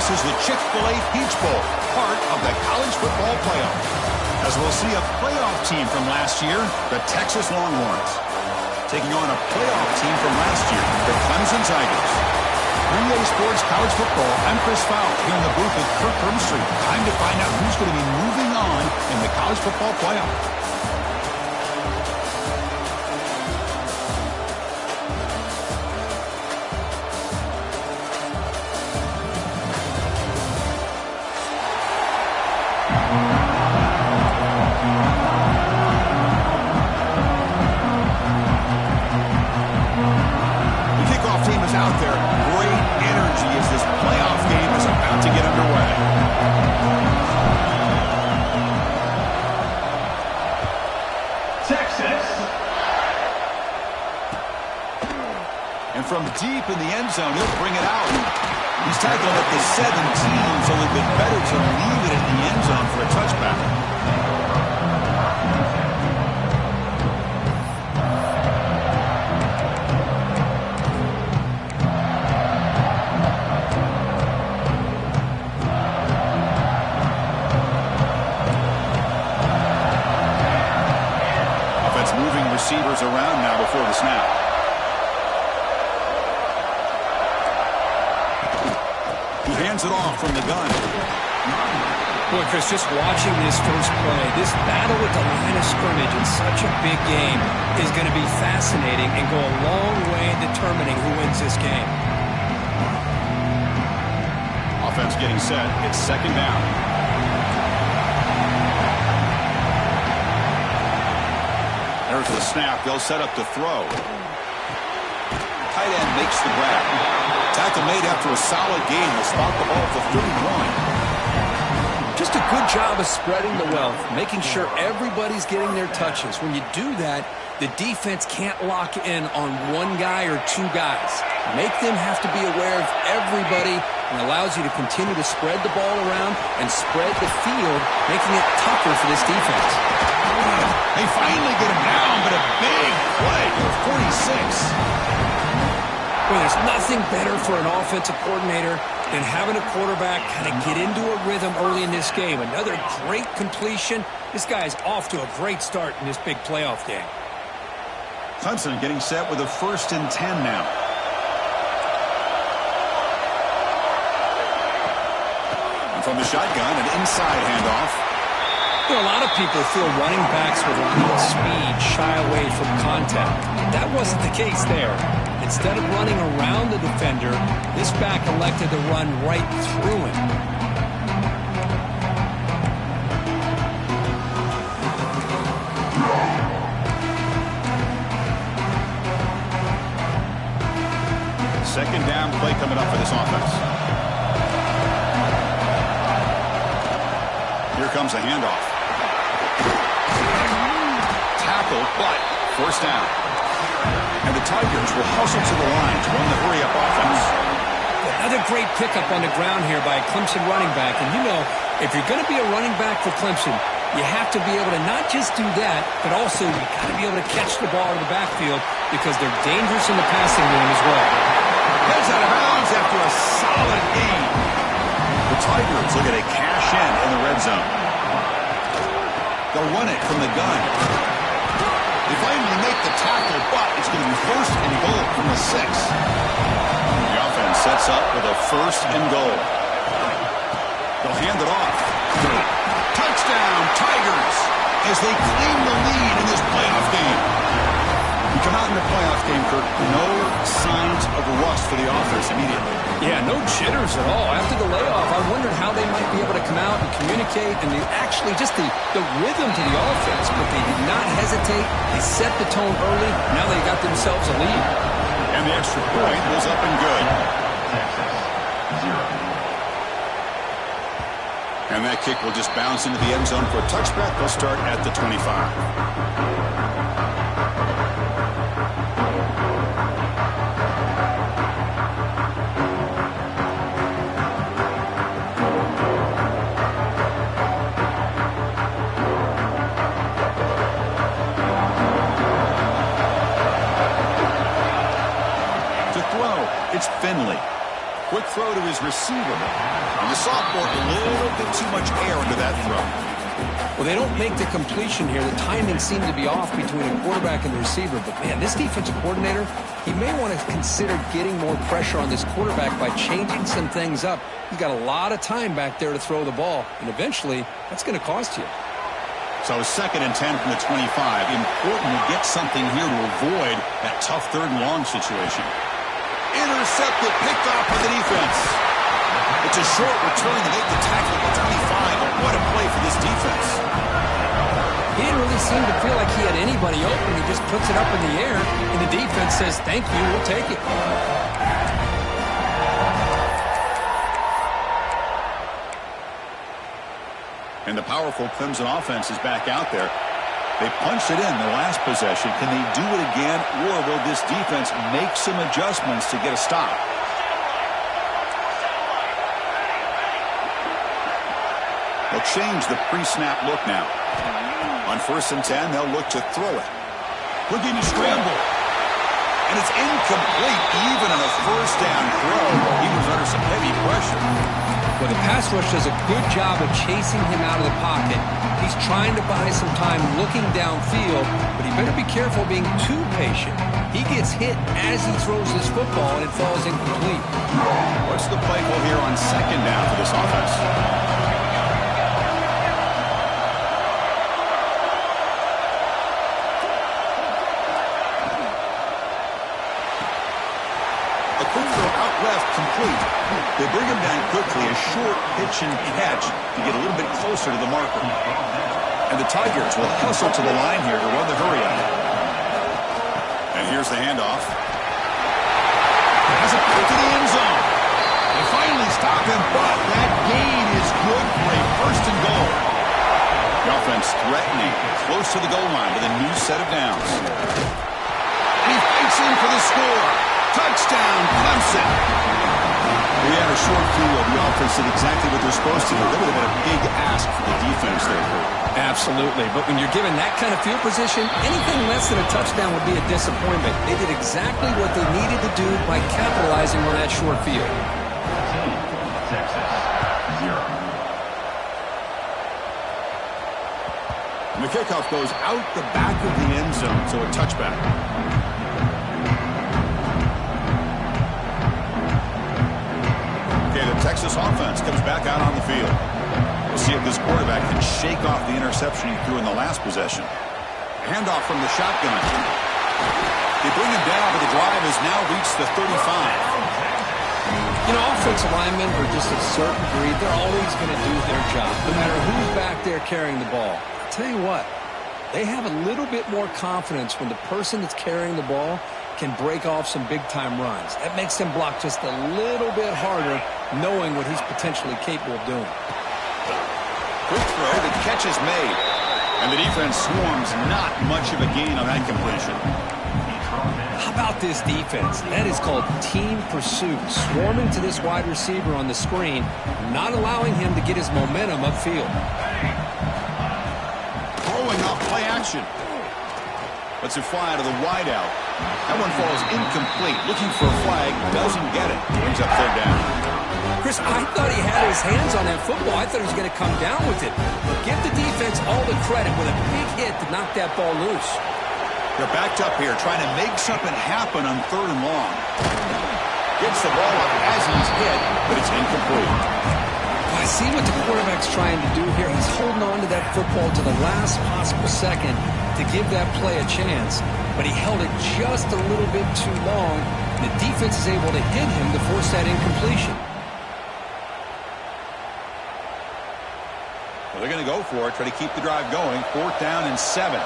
This is the Chick-fil-A Peach Bowl, part of the college football playoff. As we'll see a playoff team from last year, the Texas Longhorns, taking on a playoff team from last year, the Clemson Qtrs. 3A Sports College Football, I'm Chris Fowle here in the booth with Kirk Hermstreet. Time to find out who's going to be moving on in the college football playoff. Out there, great energy as this playoff game is about to get underway. Texas. And from deep in the end zone, he'll bring it out. He's tackled at the 17, so it'd been better to leave it in the end zone for a touchback. Receivers around now before the snap. He hands it off from the gun. Boy, Chris, just watching this first play, this battle with the line of scrimmage in such a big game is going to be fascinating and go a long way in determining who wins this game. Offense getting set. It's second down. There's the snap. They'll set up to throw. Tight end makes the grab. Tackle made after a solid gain. Will spot the ball at the 31. Just a good job of spreading the wealth, making sure everybody's getting their touches. When you do that, the defense can't lock in on one guy or two guys. Make them have to be aware of everybody, and allows you to continue to spread the ball around and spread the field, making it tougher for this defense. They finally get him down, but a big play for 46. Well, there's nothing better for an offensive coordinator than having a quarterback kind of get into a rhythm early in this game. Another great completion. This guy's off to a great start in this big playoff game. Clemson getting set with a 1st and 10 now. And from the shotgun, an inside handoff. You know, a lot of people feel running backs with elite speed shy away from contact. That wasn't the case there. Instead of running around the defender, this back elected to run right through him. Second down play coming up for this offense. Here comes a handoff. Tackled, but first down. And the Tigers will hustle to the line to run the hurry-up offense. Another great pickup on the ground here by a Clemson running back. And you know, if you're going to be a running back for Clemson, you have to be able to not just do that, but also you got to be able to catch the ball in the backfield because they're dangerous in the passing game as well. Heads out of bounds after a solid gain. The Tigers look at a cash in the red zone. They'll run it from the gun. They finally make the tackle, but it's going to be 1st and goal from the 6. The offense sets up with a 1st and goal. They'll hand it off. Touchdown, Tigers, as they claim the lead in this playoff game. You come out in the playoff game, Kirk, no signs of rust for the offense immediately. Yeah, no jitters at all. After the layoff, I wondered how they might be able to come out and communicate and actually just the rhythm to the offense. But they did not hesitate. They set the tone early. Now they got themselves a lead. And the extra point was up and good. And that kick will just bounce into the end zone for a touchback. They'll start at the 25. It's Finley. Quick throw to his receiver. And the sophomore, a little bit too much air into that throw. Well, they don't make the completion here. The timing seemed to be off between a quarterback and the receiver. But, man, this defensive coordinator, he may want to consider getting more pressure on this quarterback by changing some things up. He's got a lot of time back there to throw the ball, and eventually that's going to cost you. So 2nd and 10 from the 25. Important to get something here to avoid that tough 3rd and long situation. Intercepted, picked off by the defense. It's a short return to make the tackle at the 25, but what a play for this defense. He didn't really seem to feel like he had anybody open. He just puts it up in the air, and the defense says, thank you, we'll take it. And the powerful Clemson offense is back out there. They punched it in the last possession. Can they do it again, or will this defense make some adjustments to get a stop? They'll change the pre-snap look now. On 1st and 10, they'll look to throw it. Looking to scramble. And it's incomplete, even on a 1st down throw. He was under some heavy pressure. Well, the pass rush does a good job of chasing him out of the pocket. He's trying to buy some time looking downfield, but he better be careful being too patient. He gets hit as he throws this football, and it falls incomplete. What's the play call here on 2nd down for this offense? A quick throw out left, complete. They bring him down quickly, a short pitch and catch to get a little bit closer to the marker. And the Tigers will hustle to the line here to run the hurry up. And here's the handoff. Has it put to the end zone. They finally stop him, but that gain is good for a 1st and goal. The offense threatening, close to the goal line with a new set of downs. And he fights in for the score. Touchdown, Clemson. We had a short view of the offense did exactly what they're supposed to do. That would have been a big ask for the defense there, Kurt. Absolutely. But when you're given that kind of field position, anything less than a touchdown would be a disappointment. They did exactly what they needed to do by capitalizing on that short field. Texas, 0. And the kickoff goes out the back of the end zone, so a touchback. Okay, the Texas offense comes back out on the field. We'll see if this quarterback can shake off the interception he threw in the last possession. Handoff from the shotgun. They bring him down, but the drive has now reached the 35. You know, offensive linemen are just a certain breed. They're always going to do their job, no matter who's back there carrying the ball. I'll tell you what, they have a little bit more confidence when the person that's carrying the ball can break off some big-time runs. That makes them block just a little bit harder, knowing what he's potentially capable of doing. Quick throw, the catch is made. And the defense swarms, not much of a gain on that completion. How about this defense? That is called team pursuit. Swarming to this wide receiver on the screen, not allowing him to get his momentum upfield. Throwing off play action. Lets it fly out of the wideout. That one falls incomplete. Looking for a flag, doesn't get it. Brings up 3rd down. Chris, I thought he had his hands on that football. I thought he was going to come down with it. Give the defense all the credit with a big hit to knock that ball loose. They're backed up here, trying to make something happen on 3rd and long. Gets the ball up as he's hit, but it's incomplete. I see what the quarterback's trying to do here. He's holding on to that football to the last possible second to give that play a chance, but he held it just a little bit too long. The defense is able to hit him to force that incompletion. Well, they're going to go for it, try to keep the drive going. 4th down and 7.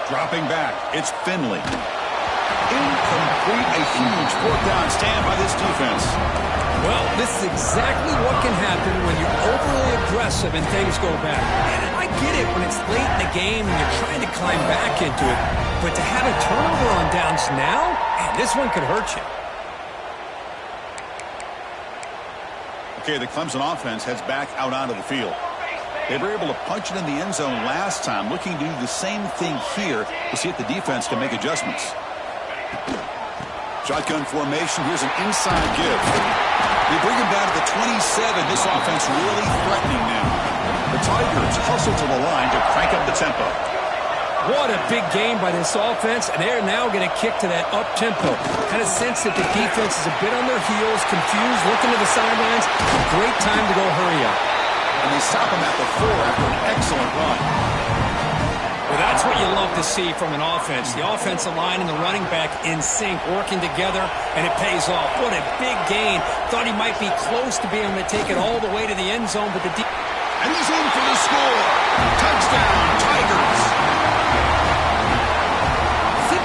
Dropping back, it's Finley. Incomplete, a huge 4th down stand by this defense. Well, this is exactly what can happen when you're overly aggressive and things go bad. And I get it when it's late in the game and you're trying to climb back into it. But to have a turnover on downs now, man, this one could hurt you. Okay, the Clemson offense heads back out onto the field. They were able to punch it in the end zone last time, looking to do the same thing here to see if the defense can make adjustments. Shotgun formation. Here's an inside give. They bring him down to the 27. This offense really threatening now. The Tigers hustle to the line to crank up the tempo. What a big game by this offense, and they're now going to kick to that up-tempo. Kind of sense that the defense is a bit on their heels, confused, looking to the sidelines. Great time to go hurry up. And they stop him at the 4 after an excellent run. Well, that's what you love to see from an offense. The offensive line and the running back in sync, working together, and it pays off. What a big gain. Thought he might be close to being able to take it all the way to the end zone, but and he's in for the score. Touchdown, Tigers.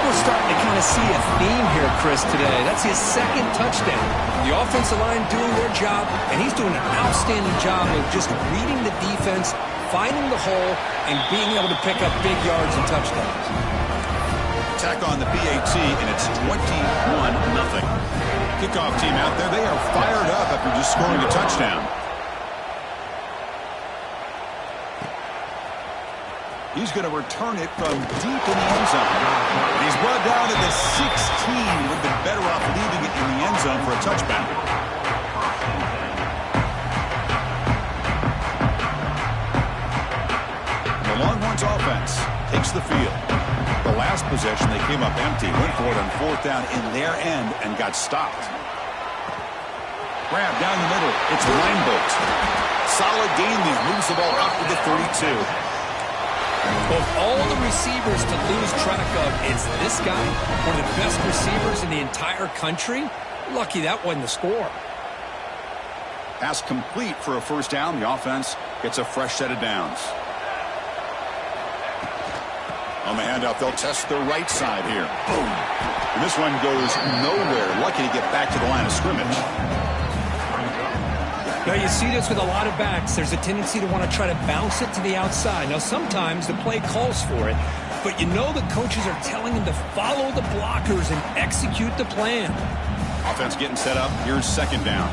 We're starting to kind of see a theme here, Chris, today. That's his second touchdown. The offensive line doing their job, and he's doing an outstanding job of just reading the defense, finding the hole, and being able to pick up big yards and touchdowns. Attack on the PAT, and it's 21-0. Kickoff team out there, they are fired up after just scoring a touchdown. He's going to return it from deep in the end zone. And he's brought down to the 16. Would have been better off leaving it in the end zone for a touchback. The Longhorns offense takes the field. The last possession, they came up empty, went for it on 4th down in their end and got stopped. Grab down the middle. It's Reinbolt. Solid gain there. Moves the ball out to the 32. Of all the receivers to lose track of, it's this guy, one of the best receivers in the entire country. Lucky that wasn't the score. Pass complete for a 1st down. The offense gets a fresh set of downs. On the handoff, they'll test the right side here. Boom. And this one goes nowhere. Lucky to get back to the line of scrimmage. Now, you see this with a lot of backs. There's a tendency to want to try to bounce it to the outside. Now, sometimes the play calls for it, but you know the coaches are telling them to follow the blockers and execute the plan. Offense getting set up. Here's 2nd down.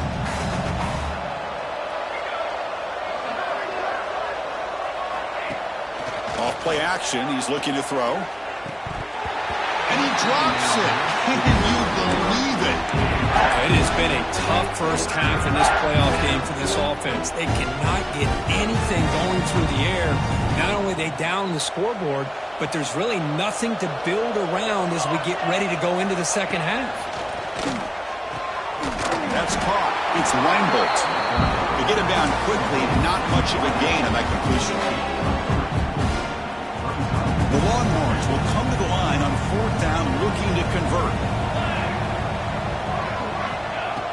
Off play action. He's looking to throw. And he drops it. Can you believe it? It has been a tough first half in this playoff game for this offense. They cannot get anything going through the air. Not only are they down the scoreboard, but there's really nothing to build around as we get ready to go into the second half. That's caught. It's Reinbolt. To get him down quickly, not much of a gain on that completion. The Longhorns will come to the line on 4th down, looking to convert.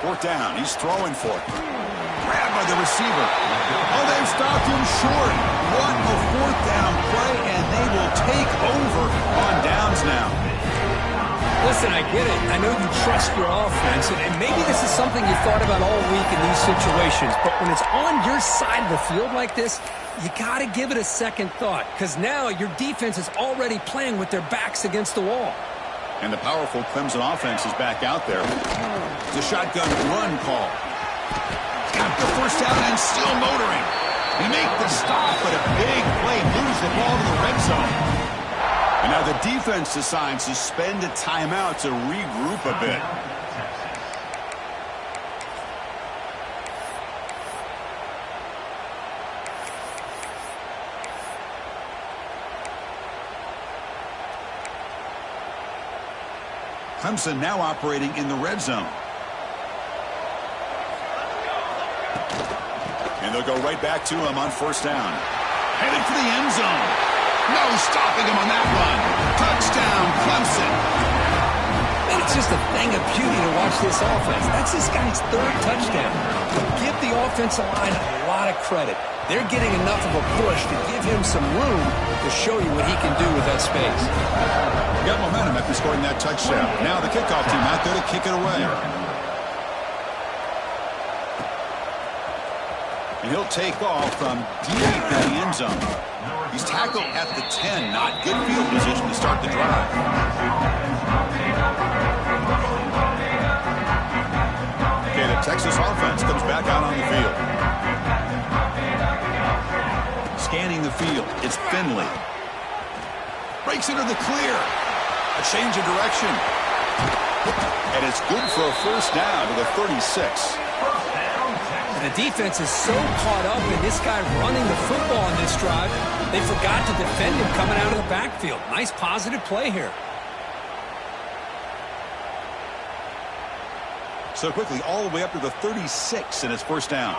4th down, he's throwing for it. Grabbed by the receiver. Oh, they've stopped him short. What a 4th down play, and they will take over on downs now. Listen, I get it. I know you trust your offense, and maybe this is something you thought about all week in these situations, but when it's on your side of the field like this, you got to give it a second thought, because now your defense is already playing with their backs against the wall. And the powerful Clemson offense is back out there. It's a shotgun run call. Got the 1st down and still motoring. They make the stop, but a big play moves the ball to the red zone. And now the defense decides to spend a timeout to regroup a bit. Clemson now operating in the red zone. And they'll go right back to him on 1st down. Headed for the end zone. No stopping him on that run. Touchdown, Clemson. And it's just a thing of beauty to watch this offense. That's this guy's 3rd touchdown. Give the offensive line a lot of credit. They're getting enough of a push to give him some room to show you what he can do with that space. Got momentum after scoring that touchdown. Now the kickoff team out there to kick it away. And he'll take off from deep in the end zone. He's tackled at the 10. Not good field position to start the drive. Okay, the Texas offense comes back out on the field. the field. It's Finley. Breaks into the clear. A change of direction. And it's good for a first down to the 36. And the defense is so caught up in this guy running the football on this drive, they forgot to defend him coming out of the backfield. Nice positive play here. So quickly, all the way up to the 36, and it's first down.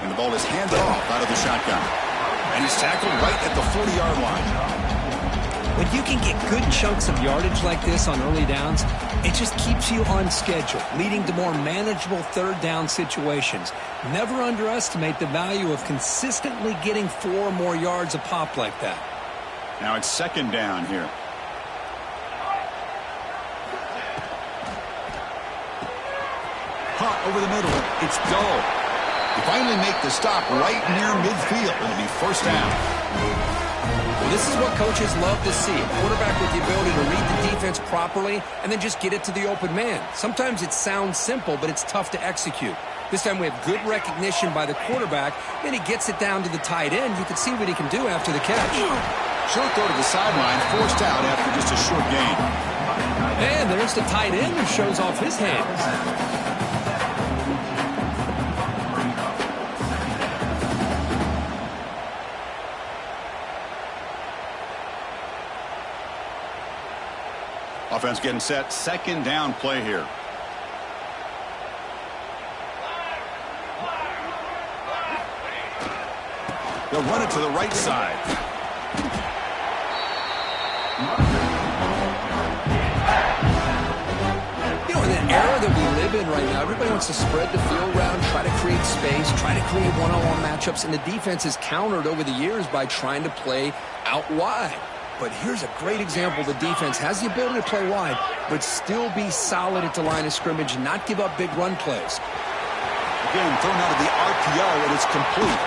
And the ball is handed off out of the shotgun. And he's tackled right at the 40-yard line. When you can get good chunks of yardage like this on early downs, it just keeps you on schedule, leading to more manageable third down situations. Never underestimate the value of consistently getting 4 or more yards a pop like that. Now it's second down here. Hot over the middle. It's dull. You finally make the stop right near midfield. It'll be first down. Well, this is what coaches love to see. A quarterback with the ability to read the defense properly and then just get it to the open man. Sometimes it sounds simple, but it's tough to execute. This time we have good recognition by the quarterback. Then he gets it down to the tight end. You can see what he can do after the catch. Short throw to the sideline, forced out after just a short gain. And there's the tight end who shows off his hands. Offense getting set. Second down play here. They'll run it to the right side. You know, in an era that we live in right now, everybody wants to spread the field around, try to create space, try to create one-on-one matchups, and the defense is countered over the years by trying to play out wide. But here's a great example. The defense has the ability to play wide, but still be solid at the line of scrimmage and not give up big run plays. Again, thrown out of the RPO, and it's complete.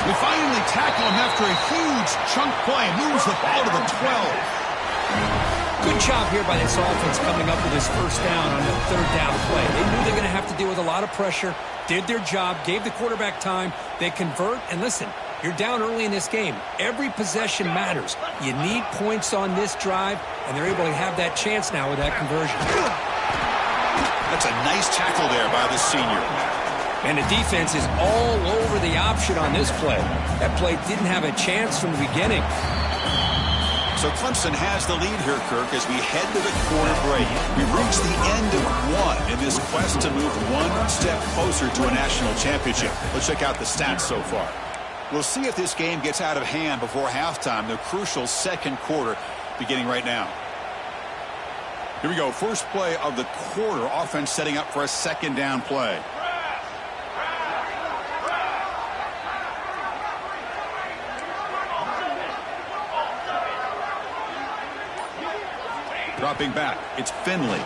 We finally tackle him after a huge chunk play. Moves the ball to the 12. Good job here by this offense coming up with his first down on the third down play. They knew they were going to have to deal with a lot of pressure, did their job, gave the quarterback time. They convert, and listen, you're down early in this game. Every possession matters. You need points on this drive, and they're able to have that chance now with that conversion. That's a nice tackle there by the senior. And the defense is all over the option on this play. That play didn't have a chance from the beginning. So Clemson has the lead here, Kirk, as we head to the quarter break. We've reached the end of one in this quest to move one step closer to a national championship. Let's check out the stats so far. We'll see if this game gets out of hand before halftime, the crucial second quarter beginning right now. Here we go, first play of the quarter, offense setting up for a second down play. Dropping back, it's Finley.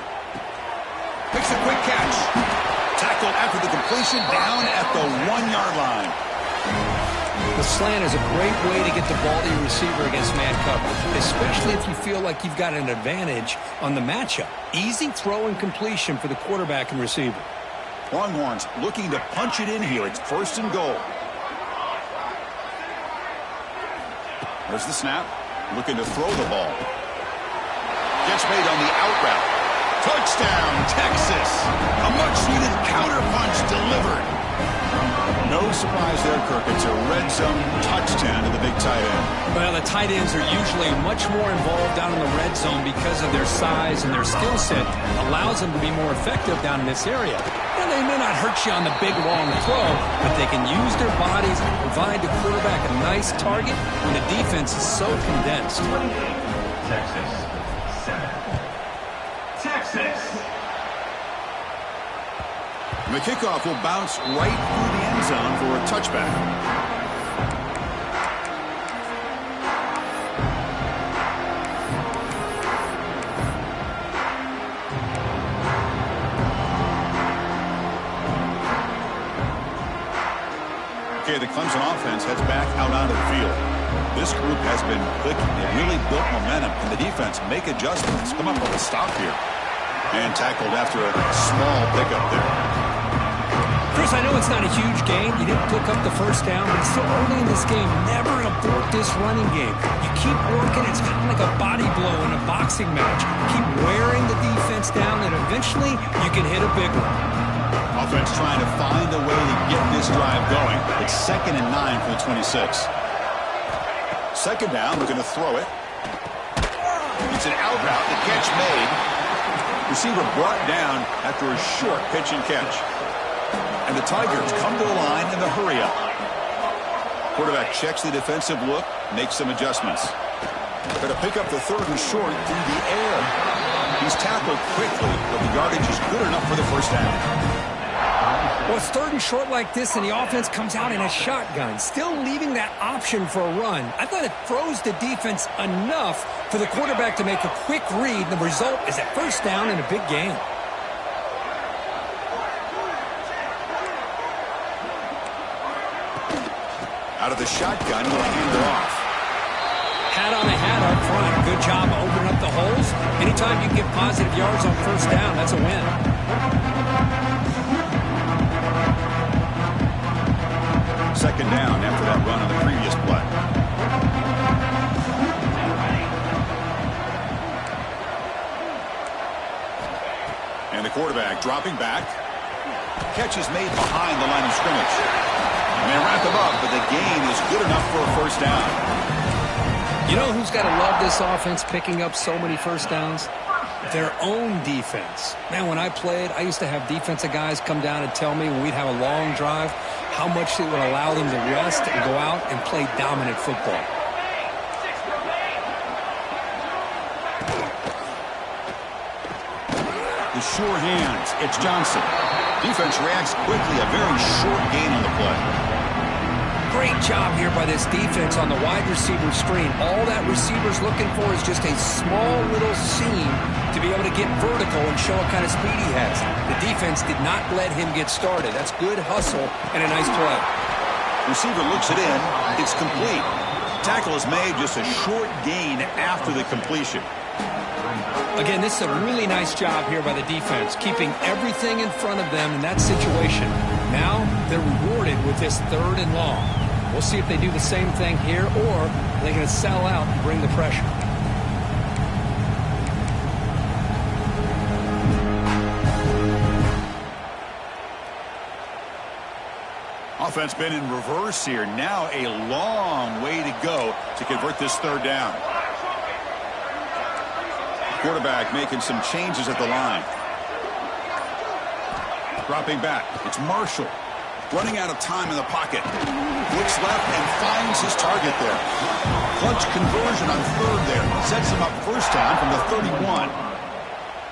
Makes a quick catch. Tackled after the completion, down at the 1-yard line. The slant is a great way to get the ball to your receiver against man coverage, especially if you feel like you've got an advantage on the matchup. Easy throw and completion for the quarterback and receiver. Longhorns looking to punch it in here. It's first and goal. There's the snap. Looking to throw the ball. Gets made on the out route. Touchdown, Texas. A much-needed counter-punch delivered. No surprise there, Kirk. It's a red zone touchdown to the big tight end. Well, the tight ends are usually much more involved down in the red zone because of their size and their skill set. Allows them to be more effective down in this area. And they may not hurt you on the big, long throw, but they can use their bodies and provide the quarterback a nice target when the defense is so condensed. Texas, 7. Texas. And the kickoff will bounce right through the end zone for a touchback. Okay, the Clemson offense heads back out onto the field. This group has been clicking. They really built momentum, and the defense make adjustments. Come up with a stop here. And tackled after a small pickup there. Chris, I know it's not a huge game. You didn't pick up the first down, but it's still early in this game. Never abort this running game. You keep working. It's kind of like a body blow in a boxing match. Keep wearing the defense down, and eventually you can hit a big one. Offense trying to find a way to get this drive going. It's 2nd and 9 for the 26. Second down, we're going to throw it. It's an out route. The catch made. Receiver brought down after a short pitch and catch. And the Tigers come to the line in the hurry-up. Quarterback checks the defensive look, makes some adjustments. Going to pick up the 3rd and short through the air. He's tackled quickly, but the yardage is good enough for the first down. Well, it's 3rd and short like this, and the offense comes out in a shotgun, still leaving that option for a run. I thought it throws the defense enough for the quarterback to make a quick read. The result is a first down in a big game. Out of the shotgun, will hand it off. Hat on a hat up front. Good job opening up the holes. Anytime you can get positive yards on first down, that's a win. Second down after that run on the previous play. And the quarterback dropping back. Catch is made behind the line of scrimmage. And they wrap him up, but the gain is good enough for a first down. You know who's got to love this offense picking up so many first downs? Their own defense. Man, when I played, I used to have defensive guys come down and tell me when we'd have a long drive how much it would allow them to rest and go out and play dominant football. The sure hands. It's Johnson. Defense reacts quickly. A very short gain on the play. Great job here by this defense on the wide receiver screen. All that receiver's looking for is just a small little seam to be able to get vertical and show what kind of speed he has. The defense did not let him get started. That's good hustle and a nice play. Receiver looks it in. It's complete. Tackle is made, just a short gain after the completion. Again, this is a really nice job here by the defense, keeping everything in front of them in that situation. Now they're rewarded with this 3rd and long. We'll see if they do the same thing here, or they're going to sell out and bring the pressure. Offense been in reverse here. Now a long way to go to convert this 3rd down. Quarterback making some changes at the line. Dropping back. It's Marshall. Running out of time in the pocket. Looks left and finds his target there. Clutch conversion on 3rd there. Sets him up first down from the 31.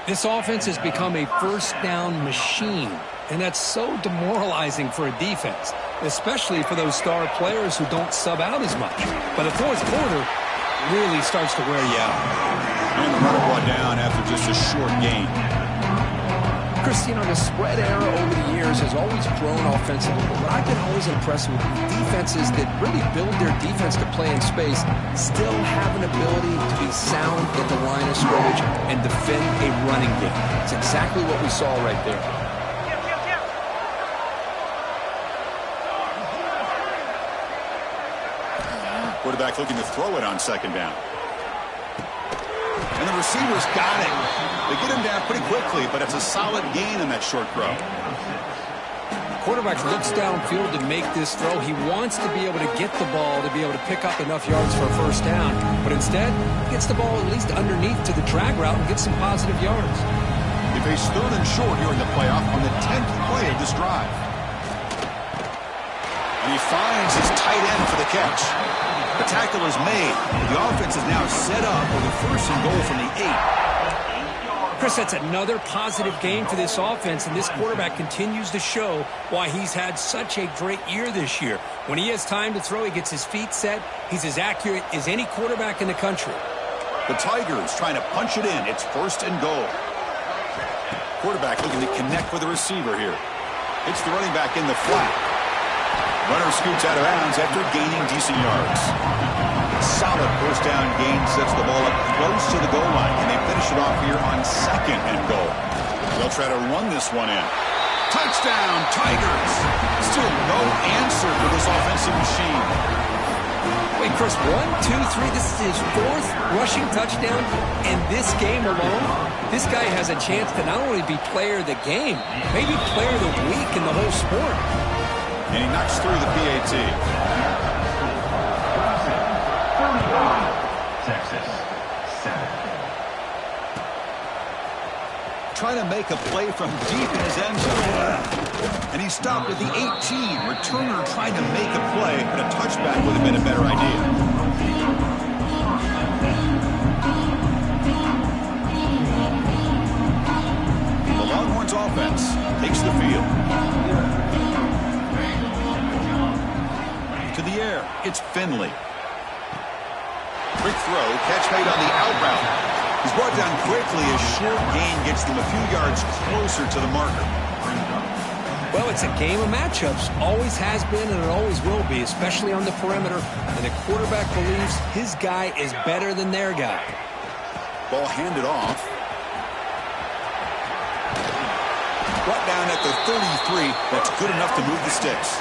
This offense has become a first down machine, and that's so demoralizing for a defense, especially for those star players who don't sub out as much. By the 4th quarter, it really starts to wear you out. And the runner brought down after just a short gain. Chris, you know, the spread era over the years has always grown offensively, but what I've been always impressed with is defenses that really build their defense to play in space still have an ability to be sound at the line of scrimmage and defend a running game. It's exactly what we saw right there. Quarterback looking to throw it on 2nd down. And the receiver's got it. They get him down pretty quickly, but it's a solid gain in that short throw. Quarterback looks downfield to make this throw. He wants to be able to get the ball to be able to pick up enough yards for a first down, but instead, he gets the ball at least underneath to the drag route and gets some positive yards. They face 3rd and short here in the playoff on the 10th play of this drive. And he finds his tight end for the catch. The tackle is made. The offense is now set up with a 1st and goal from the 8. Chris, that's another positive game for this offense, and this quarterback continues to show why he's had such a great year this year. When he has time to throw, he gets his feet set. He's as accurate as any quarterback in the country. The Tigers trying to punch it in. It's 1st and goal. Quarterback looking to connect with the receiver here. It's the running back in the flat. Runner scoots out of bounds after gaining decent yards. Solid first down gain sets the ball up close to the goal line, and they finish it off here on 2nd and goal. They'll try to run this one in. Touchdown, Tigers. Still no answer for this offensive machine. Wait, Chris, 1, 2, 3. This is his 4th rushing touchdown in this game alone. This guy has a chance to not only be player of the game, maybe player of the week in the whole sport. And he knocks through the PAT. Texas, 7. Trying to make a play from deep in his end zone. And he stopped at the 18. Returner trying to make a play, but a touchback would have been a better idea. The Longhorns offense takes the field. To the air, it's Finley. Quick throw, catch made on the out route. He's brought down quickly as short gain gets them a few yards closer to the marker. Well, it's a game of matchups. Always has been and it always will be, especially on the perimeter. And the quarterback believes his guy is better than their guy. Ball handed off. Brought down at the 33. That's good enough to move the sticks.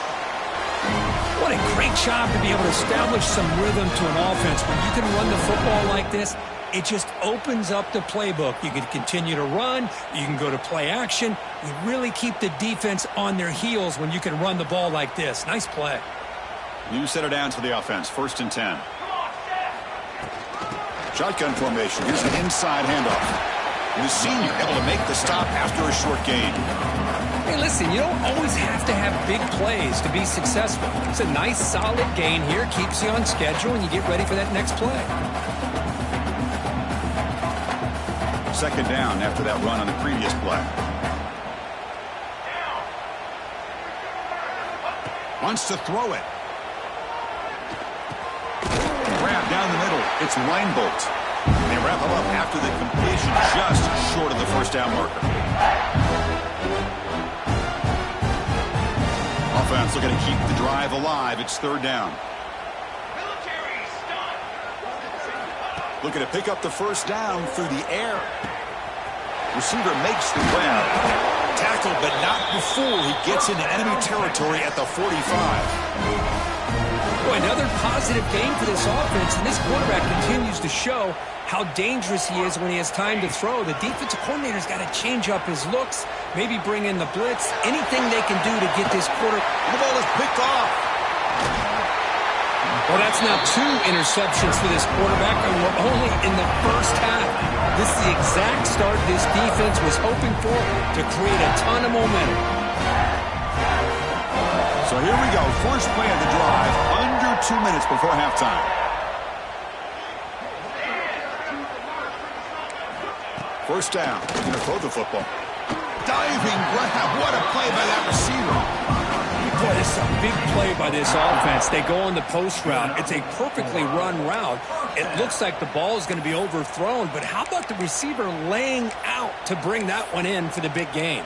What a great job to be able to establish some rhythm to an offense. When you can run the football like this, it just opens up the playbook. You can continue to run. You can go to play action. You really keep the defense on their heels when you can run the ball like this. Nice play. New set of downs for the offense. 1st and 10. Shotgun formation. Here's an inside handoff. The senior able to make the stop after a short gain. Hey, listen, you don't always have to have big plays to be successful. It's a nice, solid gain here. Keeps you on schedule, and you get ready for that next play. 2nd down after that run on the previous play. Wants to throw it. Grab down the middle. It's Weinbolt. They wrap him up after the completion just short of the 1st down marker. Offense looking to keep the drive alive. It's 3rd down. Looking to pick up the 1st down through the air. Receiver makes the grab. Tackled, but not before he gets into enemy territory at the 45. Boy, another positive game for this offense, and this quarterback continues to show how dangerous he is when he has time to throw. The defensive coordinator's got to change up his looks, maybe bring in the blitz, anything they can do to get this quarter. The ball is picked off. Well, that's now 2 interceptions for this quarterback, and we're only in the 1st half. This is the exact start this defense was hoping for to create a ton of momentum. So here we go. First play of the drive, under 2 minutes before halftime. First down. Going to throw the football. Diving grab. What a play by that receiver. Boy, this is a big play by this offense. They go on the post route. It's a perfectly run route. It looks like the ball is going to be overthrown, but how about the receiver laying out to bring that one in for the big game?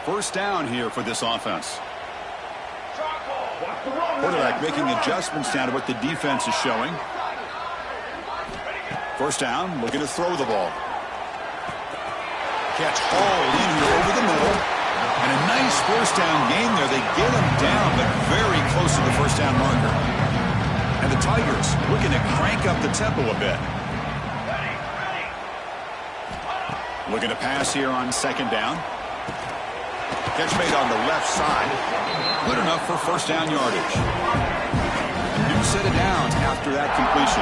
First down here for this offense. Quarterback making adjustments down to what the defense is showing. First down, looking to throw the ball. Catch hauled in here over the middle. And a nice 1st down gain there. They get him down, but very close to the 1st down marker. And the Tigers looking to crank up the tempo a bit. Looking to pass here on 2nd down. Catch made on the left side. Good enough for 1st down yardage. New set of downs after that completion.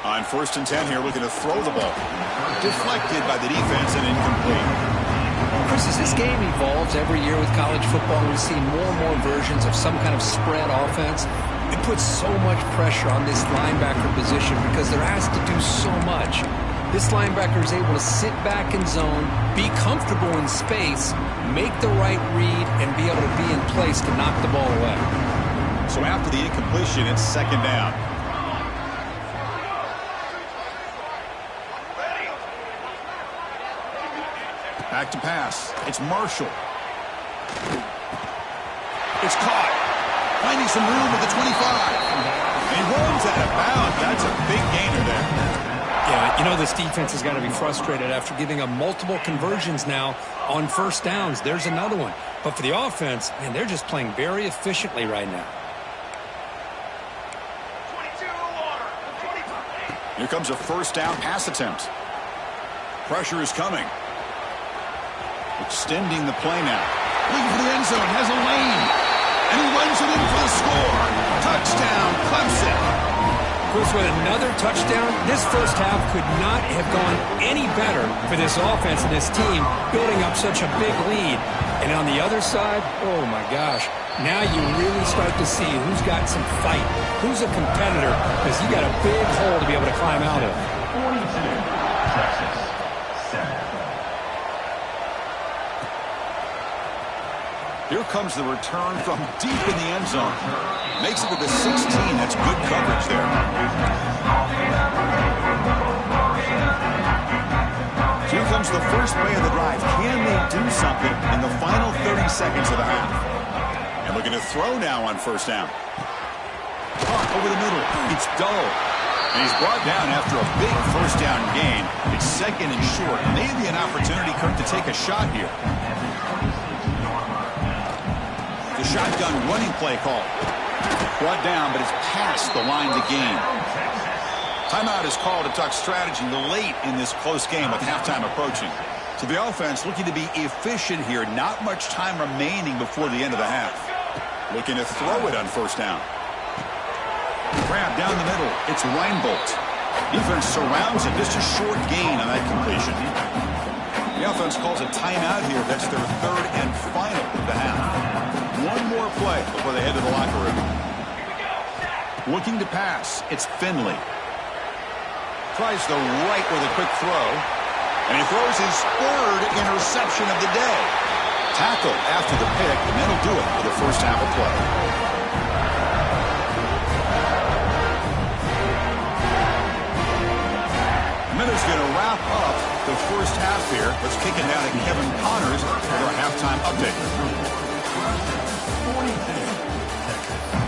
On 1st and 10 here, looking to throw the ball. Deflected by the defense and incomplete. Chris, as this game evolves every year with college football, we see more and more versions of some kind of spread offense. It puts so much pressure on this linebacker position because they're asked to do so much. This linebacker is able to sit back in zone, be comfortable in space, make the right read, and be able to be in place to knock the ball away. So after the incompletion, it's 2nd down. Back to pass. It's Marshall. It's caught. finding some room at the 25. And he runs out of bounds. That's a big gainer there. Yeah, you know this defense has got to be frustrated after giving up multiple conversions now on first downs. There's another one. But for the offense, man, they're just playing very efficiently right now. Here comes a first down pass attempt. Pressure is coming. Extending the play now. Looking for the end zone. Has a lane. And he runs it in for the score. Touchdown, Clemson. Chris, with another touchdown, this first half could not have gone any better for this offense and this team, building up such a big lead. And on the other side, oh my gosh, now you really start to see who's got some fight, who's a competitor, because you got a big hole to be able to climb out of. 42, Texas, 7. Here comes the return from deep in the end zone. Makes it to the 16. That's good coverage there. Here comes the first play of the drive. Can they do something in the final 30 seconds of the half? And looking to throw now on first down. Caught over the middle. It's dull. And he's brought down after a big first down gain. It's second and short. Maybe an opportunity, Kirk, to take a shot here. The shotgun running play call. Brought down, but it's past the line to gain. Timeout is called to talk strategy late in this close game with halftime approaching. So the offense looking to be efficient here. Not much time remaining before the end of the half. Looking to throw it on first down. Grab down the middle. It's Reinbolt. Defense surrounds him. Just a short gain on that completion. The offense calls a timeout here. That's their third and final of the half. One more play before they head to the locker room. Looking to pass. It's Finley. Tries the right with a quick throw. And he throws his third interception of the day. Tackle after the pick, and that'll do it for the first half of play. And then it's going to wrap up the first half here. Let's kick it down to Kevin Connors for our halftime update. 42, Texas, 7.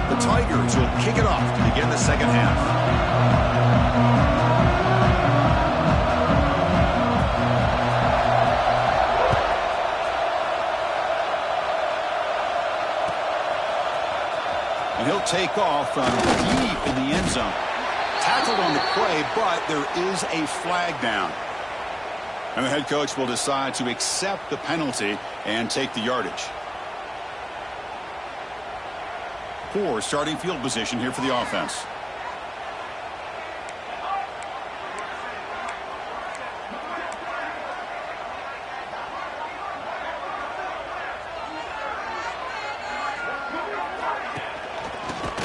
The Tigers will kick it off to begin the second half. And he'll take off from deep in the end zone. Tackled on the play, but there is a flag down. And the head coach will decide to accept the penalty and take the yardage. Poor starting field position here for the offense.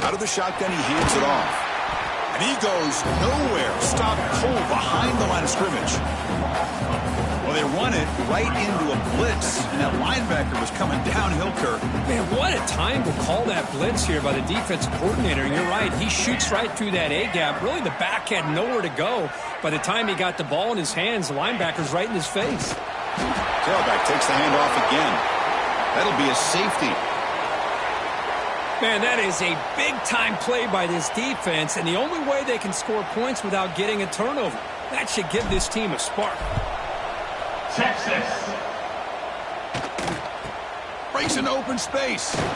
Out of the shotgun, he hands it off. And he goes nowhere. Stopped cold behind the line of scrimmage. Well, they run it right into a blitz, and that linebacker was coming downhill, Kirk. Man, what a time to call that blitz here by the defensive coordinator. You're right. He shoots right through that A-gap. Really, the back had nowhere to go. By the time he got the ball in his hands, the linebacker's right in his face. Tailback takes the handoff again. That'll be a safety. Man, that is a big-time play by this defense, and the only way they can score points without getting a turnover. That should give this team a spark. Texas. Breaks into open space. Return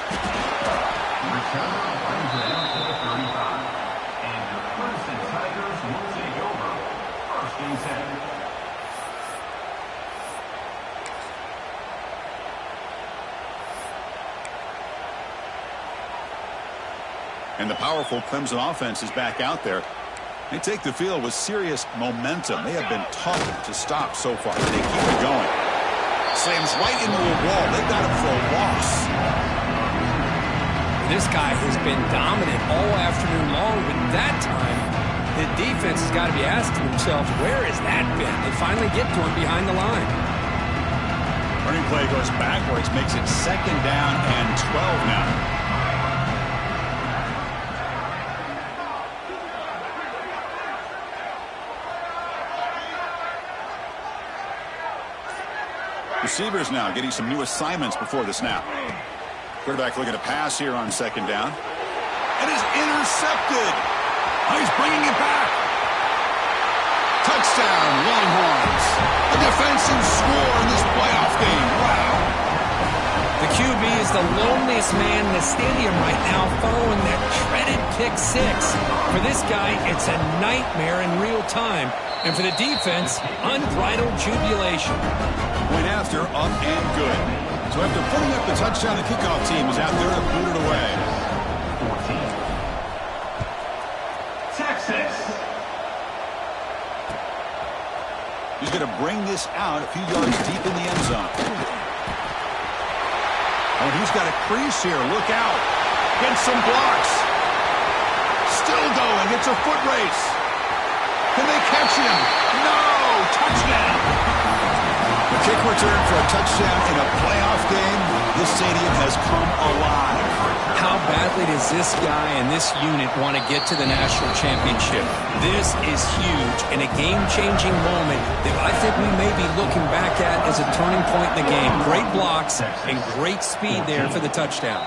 brings it out to the 35. And the Clemson Tigers will take over. First and 10. And the powerful Clemson offense is back out there. They take the field with serious momentum. They have been tough to stop so far. They keep it going. Slams right into a wall. They got him for a loss. This guy has been dominant all afternoon long, but that time, the defense has got to be asking themselves, where has that been? They finally get to him behind the line. Running play goes backwards, makes it second down and 12 now. Receivers now getting some new assignments before the snap. Quarterback looking to pass here on second down. And is intercepted. Oh, he's bringing it back. Touchdown, Longhorns. A defensive score in this playoff game. Wow. The QB is the loneliest man in the stadium right now following that dreaded pick six. For this guy, it's a nightmare in real time. And for the defense, unbridled jubilation. Point after, up and good. So after putting up the touchdown, the kickoff team is out there to boot it away. 14. Texas. He's going to bring this out a few yards deep in the end zone. Oh, he's got a crease here. Look out. Gets some blocks. Still going. It's a foot race. Can they catch him? No! Touchdown! The kick return for a touchdown in a playoff game. This stadium has come alive. How badly does this guy and this unit want to get to the national championship? This is huge and a game-changing moment that I think we may be looking back at as a turning point in the game. Great blocks and great speed there for the touchdown.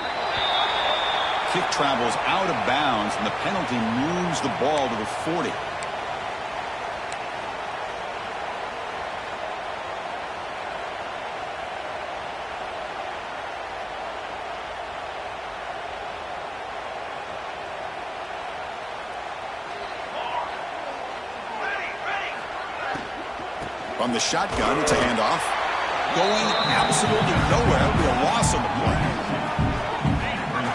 Kick travels out of bounds, and the penalty moves the ball to the 40. From the shotgun, it's a handoff. Going absolutely nowhere. It'll be a loss on the play.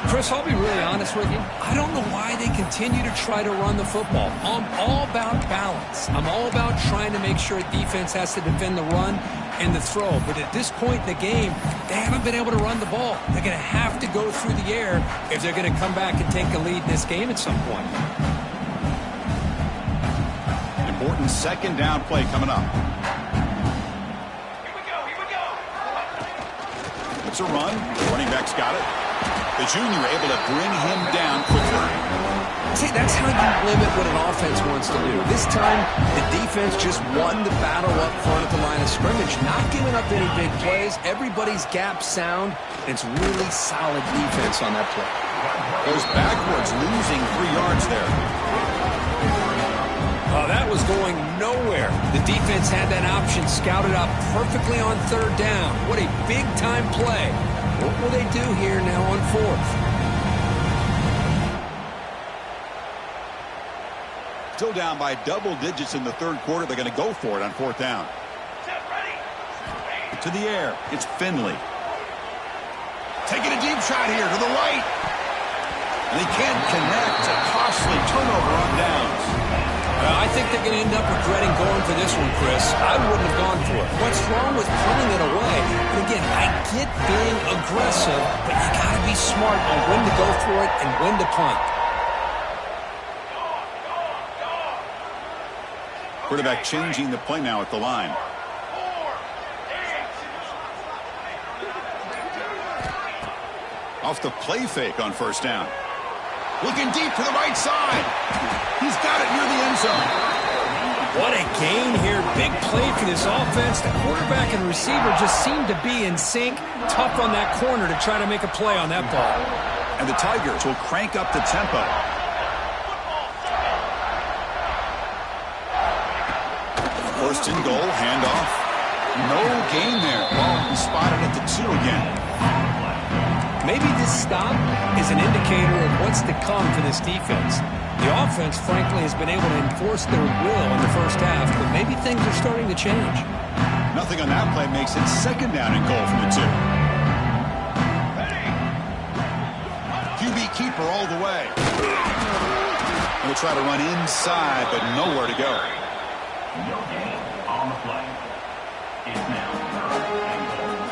Chris, I'll be really honest with you. I don't know why they continue to try to run the football. I'm all about balance. I'm all about trying to make sure defense has to defend the run and the throw. But at this point in the game, they haven't been able to run the ball. They're going to have to go through the air if they're going to come back and take a lead in this game at some point. Important second down play coming up. It's a run. The running back's got it. The junior able to bring him down quickly. See, that's how you limit what an offense wants to do. This time, the defense just won the battle up front at the line of scrimmage, not giving up any big plays. Everybody's gap sound. It's really solid defense on that play. Goes backwards, losing 3 yards there. Oh, that was going nowhere. The defense had that option scouted out perfectly on third down. What a big-time play. What will they do here now on fourth? Still down by double digits in the third quarter. They're going to go for it on fourth down. To the air. It's Finley. Taking a deep shot here to the right. And he can't connect. A costly turnover on downs. I think they're going to end up regretting going for this one, Chris. I wouldn't have gone for it. What's wrong with punting it away? And again, I get being aggressive, but you got to be smart on when to go for it and when to punt. Quarterback changing the play now at the line. Off the play fake on first down. Looking deep to the right side. He's got it near the end zone. What a gain here. Big play for this offense. The quarterback and receiver just seem to be in sync. Tough on that corner to try to make a play on that ball. And the Tigers will crank up the tempo. First and goal, handoff. No gain there. Ball spotted at the 2 again. Maybe this stop is an indicator of what's to come for this defense. The offense, frankly, has been able to enforce their will in the first half, but maybe things are starting to change. Nothing on that play makes it second down and goal from the 2. QB keeper all the way. They'll try to run inside, but nowhere to go. No gain on the play. It's now third and goal.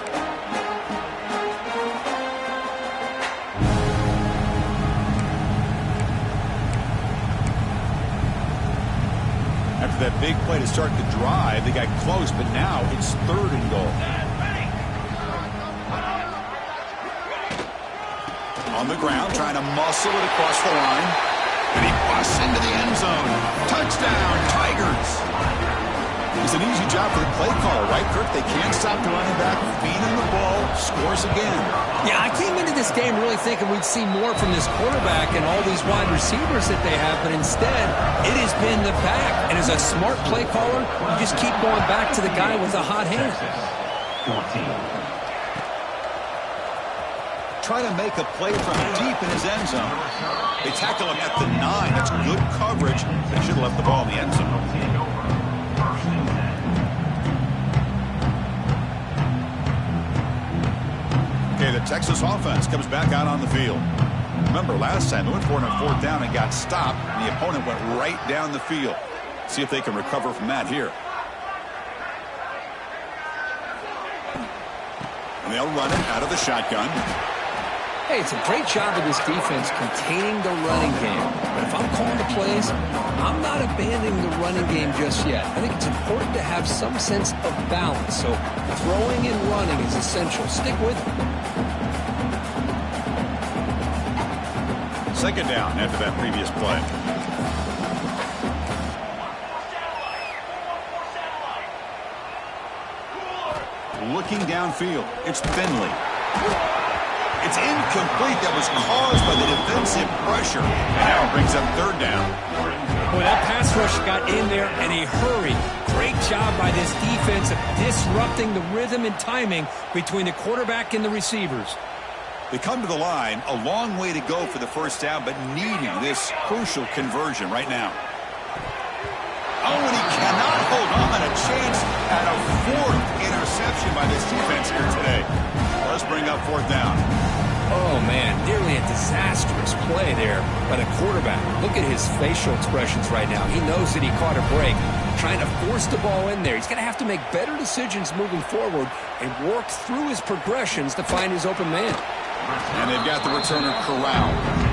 After that big play to start the drive, they got close, but now it's third and goal. On the ground, trying to muscle it across the line. And he busts into the end zone. Touchdown, Tigers. It's an easy job for the play caller, right, Kirk? They can't stop the running back, feed him the ball, scores again. Yeah, I came into this game really thinking we'd see more from this quarterback and all these wide receivers that they have, but instead, it has been the back. And as a smart play caller, you just keep going back to the guy with a hot hand. Trying to make a play from deep in his end zone. They tackle him at the 9. That's good coverage. They should have left the ball in the end zone. Okay, the Texas offense comes back out on the field. Remember, last time they went for it on 4th down and got stopped. And the opponent went right down the field. See if they can recover from that here. And they'll run it out of the shotgun. Hey, it's a great job of this defense containing the running game. But if I'm calling the plays, I'm not abandoning the running game just yet. I think it's important to have some sense of balance. So throwing and running is essential. Stick with it. 2nd down after that previous play. Looking downfield, it's Finley. It's incomplete. That was caused by the defensive pressure. And now it brings up 3rd down. Boy, that pass rush got in there in a hurry. Great job by this defense of disrupting the rhythm and timing between the quarterback and the receivers. They come to the line, a long way to go for the 1st down, but needing this crucial conversion right now. Oh, and he cannot hold on. A chance at a 4th interception by this defense here today. Let's bring up 4th down. Oh, man, nearly a disastrous play there by the quarterback. Look at his facial expressions right now. He knows that he caught a break, trying to force the ball in there. He's going to have to make better decisions moving forward and work through his progressions to find his open man. And they've got the returner corralled.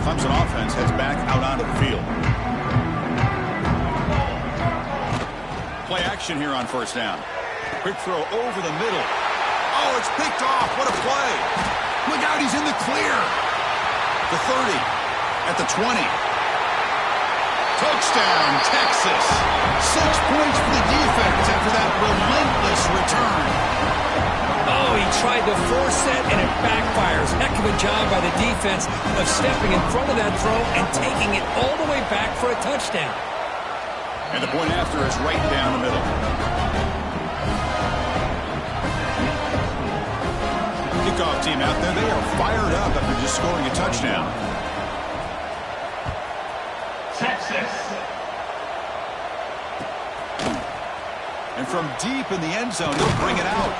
Clemson offense heads back out onto the field. Play action here on 1st down. Quick throw over the middle. Oh, it's picked off. What a play. Look out, he's in the clear. The 30, at the 20. Touchdown, Texas. 6 points for the defense after that relentless return. Oh, he tried to force it, and it backfires. Heck of a job by the defense of stepping in front of that throw and taking it all the way back for a touchdown. And the point after is right down the middle. Kickoff team out there, they are fired up after just scoring a touchdown. Texas. And from deep in the end zone, he'll bring it out.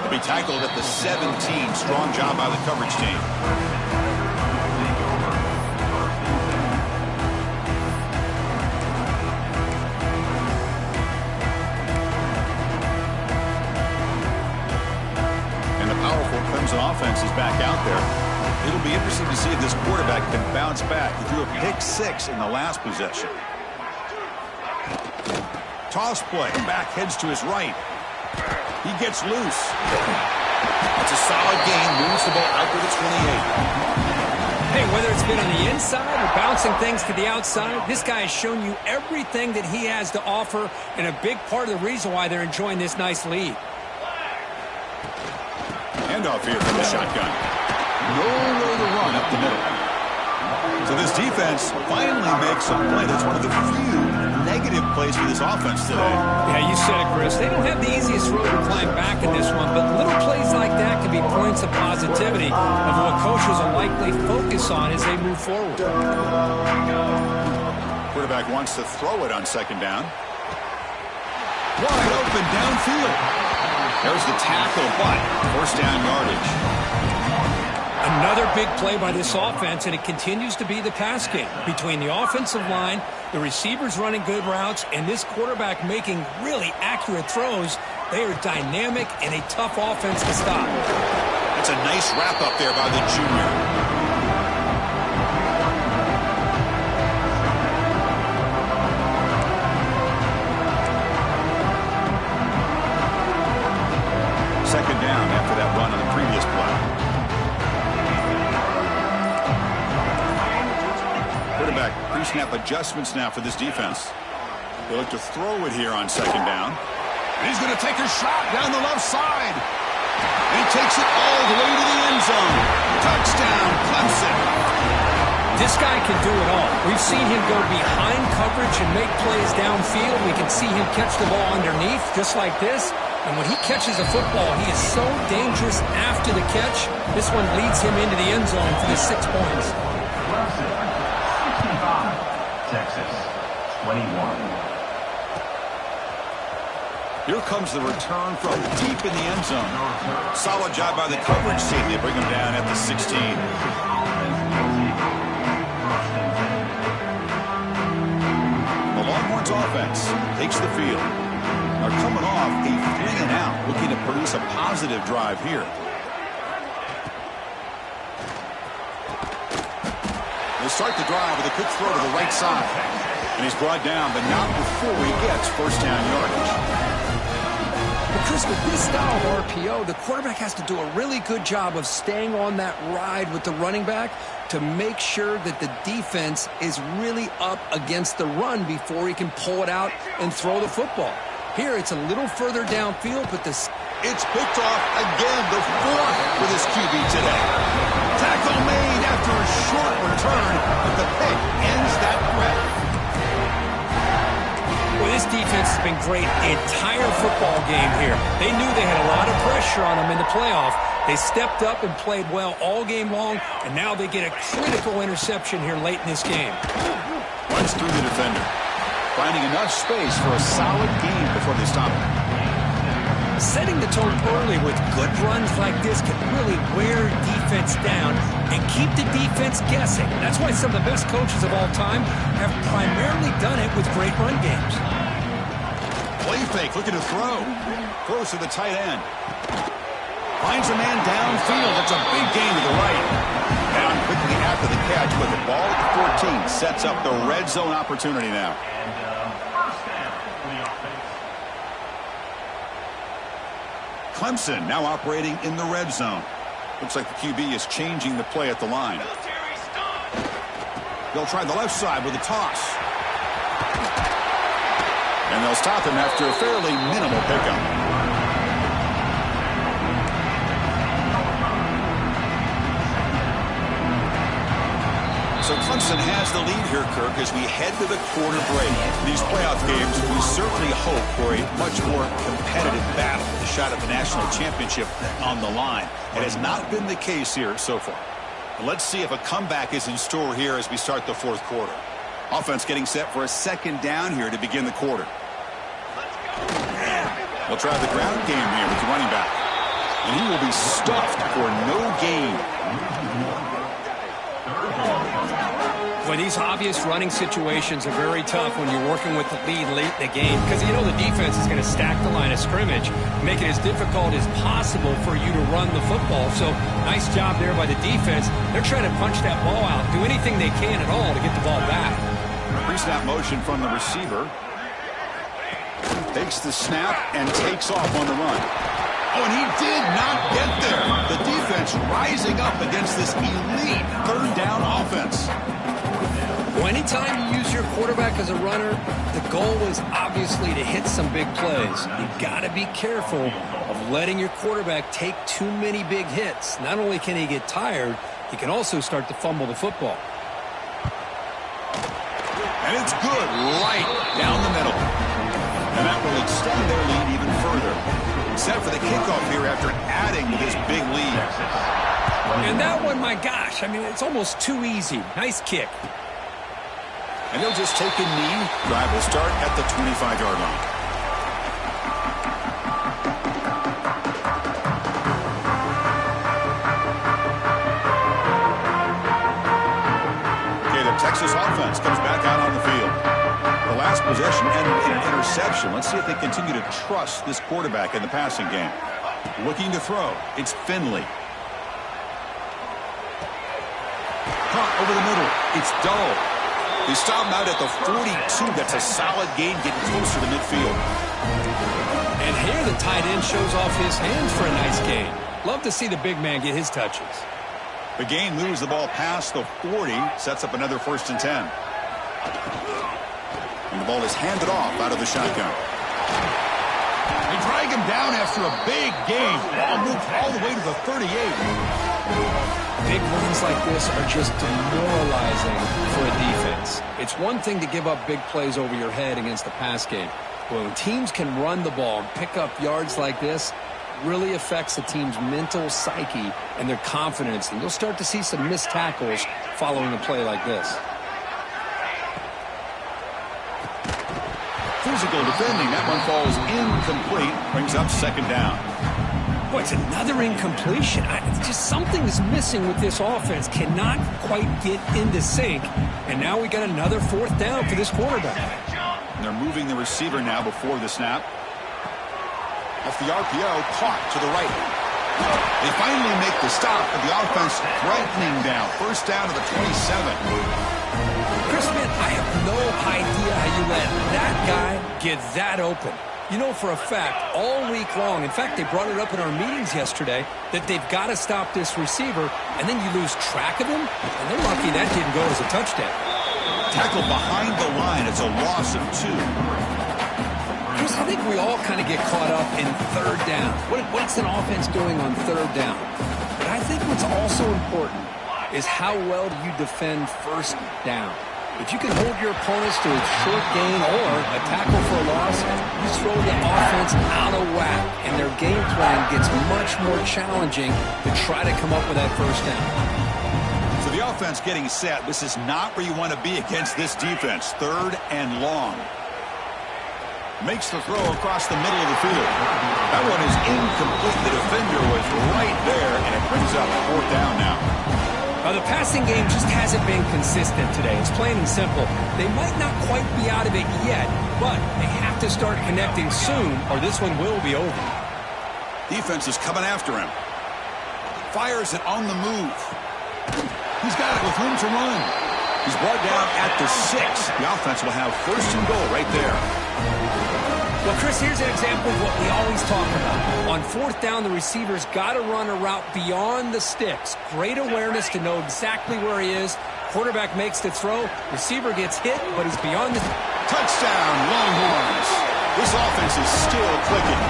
He'll be tackled at the 17. Strong job by the coverage team. And the powerful Clemson offense is back out there. It'll be interesting to see if this quarterback can bounce back. He threw a pick 6 in the last possession. Toss play. Back heads to his right. He gets loose. It's a solid gain. Moves the ball out to the 28. Hey, whether it's been on the inside or bouncing things to the outside, this guy has shown you everything that he has to offer, and a big part of the reason why they're enjoying this nice lead. Handoff here from the shotgun. Nowhere to run up the middle. So this defense finally makes a play. That's one of the few negative plays for this offense today. Yeah, you said it, Chris. They don't have the easiest road to climb back in this one, but little plays like that can be points of positivity of what coaches will likely focus on as they move forward. Quarterback wants to throw it on 2nd down. Wide open downfield. There's the tackle, but 1st down yardage. Another big play by this offense, and it continues to be the pass game. Between the offensive line, the receivers running good routes, and this quarterback making really accurate throws, they are dynamic and a tough offense to stop. That's a nice wrap-up there by the junior. pre-snap adjustments now for this defense. They look to throw it here on second down. And he's going to take a shot down the left side. And he takes it all the way to the end zone. Touchdown, Clemson. This guy can do it all. We've seen him go behind coverage and make plays downfield. We can see him catch the ball underneath, just like this. And when he catches a football, he is so dangerous after the catch. This one leads him into the end zone for the 6 points. Clemson, 65. Texas, 21. Here comes the return from deep in the end zone. Solid job by the coverage team. They bring him down at the 16. The Longhorns offense takes the field. They're coming off a 3-and-out, looking to produce a positive drive here. They start the drive with a quick throw to the right side. And he's brought down, but not before he gets first down yardage. Because with this style of RPO, the quarterback has to do a really good job of staying on that ride with the running back to make sure that the defense is really up against the run before he can pull it out and throw the football. Here, it's a little further downfield, but it's picked off again, the fourth for this QB today. Tackle made after a short return, but the pick ends that threat. Well, this defense has been great the entire football game here. They knew they had a lot of pressure on them in the playoff. They stepped up and played well all game long, and now they get a critical interception here late in this game. Runs through the defender, finding enough space for a solid game before they stop him. Setting the tone early with good runs like this can really wear defense down and keep the defense guessing. That's why some of the best coaches of all time have primarily done it with great run games. Play fake, looking to throw. Throws to the tight end. Finds a man downfield. That's a big gain to the right. Down quickly after the catch, but the ball at the 14 sets up the red zone opportunity now. First down for the offense. Clemson now operating in the red zone. Looks like the QB is changing the play at the line. They'll try the left side with a toss. And they'll stop him after a fairly minimal pickup. So Clemson has the lead here, Kirk, as we head to the quarter break. In these playoff games, we certainly hope for a much more competitive battle, the shot at the national championship on the line. It has not been the case here so far. But let's see if a comeback is in store here as we start the fourth quarter. Offense getting set for a second down here to begin the quarter. They'll try the ground game here with the running back. And he will be stuffed for no gain. Well, these obvious running situations are very tough when you're working with the lead late in the game because you know the defense is going to stack the line of scrimmage, make it as difficult as possible for you to run the football. So nice job there by the defense. They're trying to punch that ball out, do anything they can at all to get the ball back. Pre-snap motion from the receiver. Takes the snap and takes off on the run. Oh, and he did not get there. The defense rising up against this elite third down offense. Well, anytime you use your quarterback as a runner, the goal is obviously to hit some big plays. You've got to be careful of letting your quarterback take too many big hits. Not only can he get tired, he can also start to fumble the football. And it's good right down the middle. And that will extend their lead even further. Set for the kickoff here after adding to this big lead. And that one, my gosh, I mean, it's almost too easy. Nice kick. And they'll just take a knee. Drive will start at the 25-yard line. Okay, the Texas offense comes back out on the field. The last possession ended in an interception. Let's see if they continue to trust this quarterback in the passing game. Looking to throw. It's Finley. Caught over the middle. It's Dull. They stop him out at the 42. That's a solid gain, getting closer to midfield. And here the tight end shows off his hands for a nice gain. Love to see the big man get his touches. The gain moves the ball past the 40, sets up another 1st and 10. And the ball is handed off out of the shotgun. They drag him down after a big gain. Ball moved all the way to the 38. Big runs like this are just demoralizing for a defense. It's one thing to give up big plays over your head against the pass game. But when teams can run the ball and pick up yards like this, it really affects the team's mental psyche and their confidence. And you'll start to see some missed tackles following a play like this. Physical defending. That one falls incomplete. Brings up second down. Boy, it's another incompletion. It's just something is missing with this offense. Cannot quite get into sync. And now we got another fourth down for this quarterback. And they're moving the receiver now before the snap. Off the RPO, caught to the right. They finally make the stop, but the offense threatening down. First down to the 27. Chris, man, I have no idea how you let that guy get that open. You know for a fact, all week long, in fact, they brought it up in our meetings yesterday, that they've got to stop this receiver, and then you lose track of him, and they're lucky that didn't go as a touchdown. Tackled behind the line. It's a loss of 2. Chris, I think we all kind of get caught up in third down. What's an offense doing on third down? But I think what's also important is how well do you defend first down. If you can hold your opponents to a short gain or a tackle for a loss, you throw the offense out of whack, and their game plan gets much more challenging to try to come up with that first down. So the offense getting set. This is not where you want to be against this defense. Third and long. Makes the throw across the middle of the field. That one is incomplete. The defender was right there, and it brings up fourth down now. The passing game just hasn't been consistent today. It's plain and simple. They might not quite be out of it yet, but they have to start connecting soon, or this one will be over. Defense is coming after him. Fires it on the move. He's got it with room to run. He's brought down at the 6. The offense will have first and goal right there. Well, Chris, here's an example of what we always talk about. On fourth down, the receiver's got to run a route beyond the sticks. Great awareness to know exactly where he is. Quarterback makes the throw. Receiver gets hit, but he's beyond the... Touchdown, Longhorns. This offense is still clicking.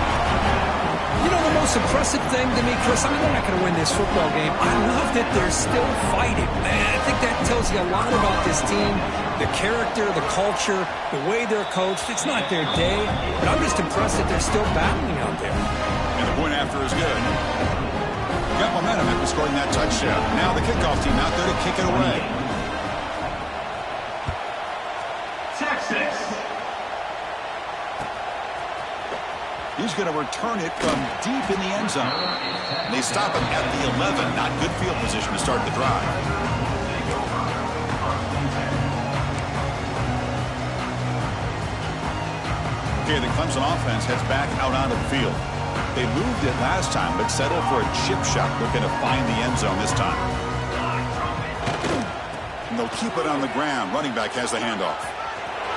You know the most impressive thing to me, Chris? I mean, they're not going to win this football game. I love that they're still fighting. Man, I think that tells you a lot about this team. The character, the culture, the way they're coached. It's not their day, but I'm just impressed that they're still battling out there. And the point after is good. Got momentum after scoring that touchdown. Now the kickoff team out there to kick it away. Texas. He's going to return it from deep in the end zone. And they stop him at the 11. Not good field position to start the drive. Okay, the Clemson offense heads back out onto the field. They moved it last time, but settled for a chip shot, looking to find the end zone this time. And they'll keep it on the ground. Running back has the handoff.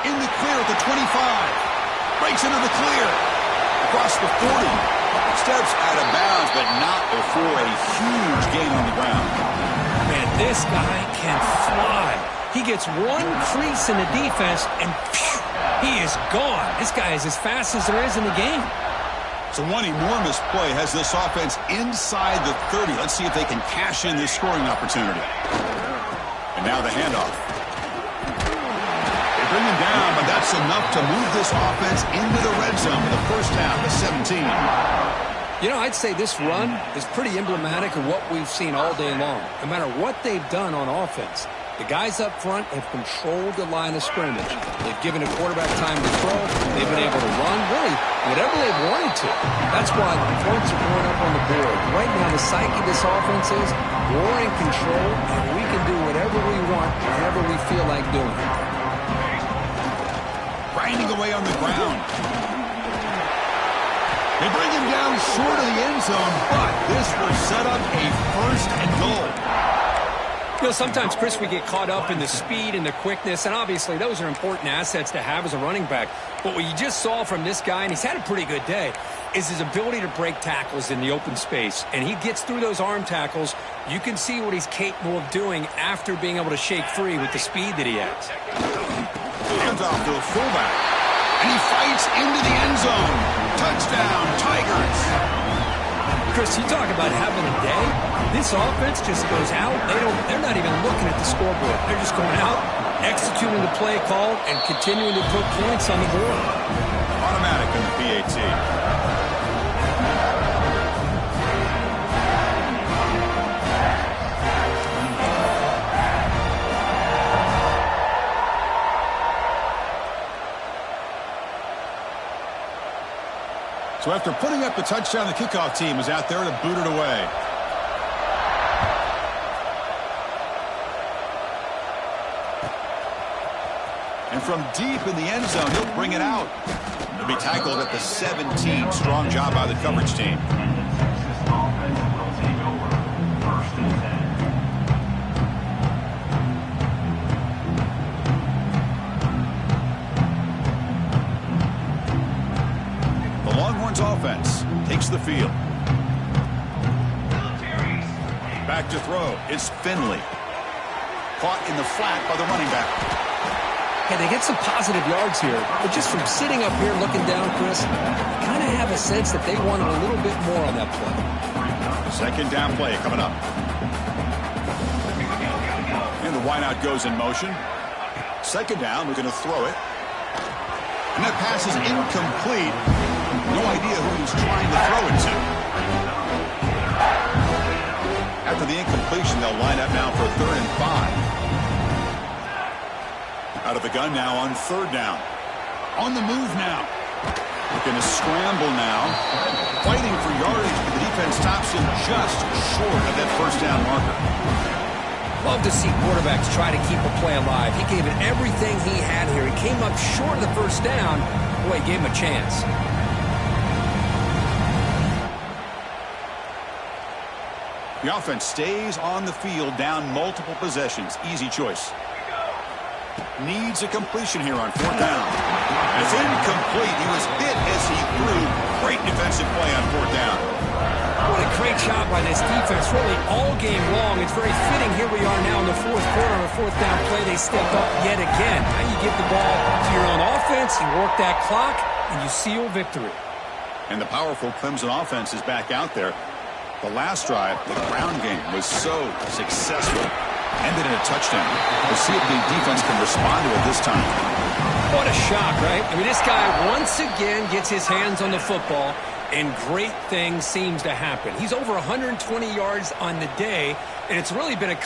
In the clear at the 25. Breaks into the clear. Across the 40. Steps out of bounds, but not before a huge gain on the ground. Man, this guy can fly. He gets one crease in the defense, and phew, he is gone. This guy is as fast as there is in the game. So one enormous play has this offense inside the 30. Let's see if they can cash in this scoring opportunity. And now the handoff. They bring him down, but that's enough to move this offense into the red zone for the first half of 17. You know, I'd say this run is pretty emblematic of what we've seen all day long. No matter what they've done on offense, the guys up front have controlled the line of scrimmage. They've given a quarterback time to throw. They've been able to run, really, whatever they've wanted to. That's why the points are going up on the board. Right now, the psyche of this offense is we're in control, and we can do whatever we want, whenever we feel like doing it. Grinding away on the ground. They bring him down short of the end zone, but this will set up a first and goal. You know, sometimes, Chris, we get caught up in the speed and the quickness, and obviously those are important assets to have as a running back. But what you just saw from this guy, and he's had a pretty good day, is his ability to break tackles in the open space. And he gets through those arm tackles. You can see what he's capable of doing after being able to shake free with the speed that he has. Hands off to a fullback. And he fights into the end zone. Touchdown, Tigers. Chris, you talk about having a day. This offense just goes out. They're not even looking at the scoreboard. They're just going out, executing the play call, and continuing to put points on the board. Automatic in the PAT. So after putting up the touchdown, the kickoff team is out there to boot it away. And from deep in the end zone, he'll bring it out. He'll be tackled at the 17. Strong job by the coverage team. Offense takes the field. Back to throw. It's Finley. Caught in the flat by the running back. Hey, they get some positive yards here, but just from sitting up here looking down, Chris, I kind of have a sense that they wanted a little bit more on that play. Second down play coming up. And the wideout goes in motion. Second down, we're going to throw it. And that pass is incomplete. No idea who he's trying to throw it to. After the incompletion, they'll line up now for 3rd and 5. Out of the gun now on 3rd down. On the move now. Looking to scramble now. Fighting for yardage, but the defense stops him just short of that 1st down marker. Love to see quarterbacks try to keep a play alive. He gave it everything he had here. He came up short of the 1st down. Boy, he gave him a chance. The offense stays on the field, down multiple possessions. Easy choice. Needs a completion here on 4th down. It's incomplete. He was hit as he threw. Great defensive play on 4th down. What a great job by this defense, really all game long. It's very fitting. Here we are now in the 4th quarter on a 4th down play. They stepped up yet again. Now you give the ball to your own offense, you work that clock, and you seal victory. And the powerful Clemson offense is back out there. The last drive, the ground game, was so successful. Ended in a touchdown. We'll see if the defense can respond to it this time. What a shock, right? I mean, this guy once again gets his hands on the football, and great things seems to happen. He's over 120 yards on the day, and it's really been a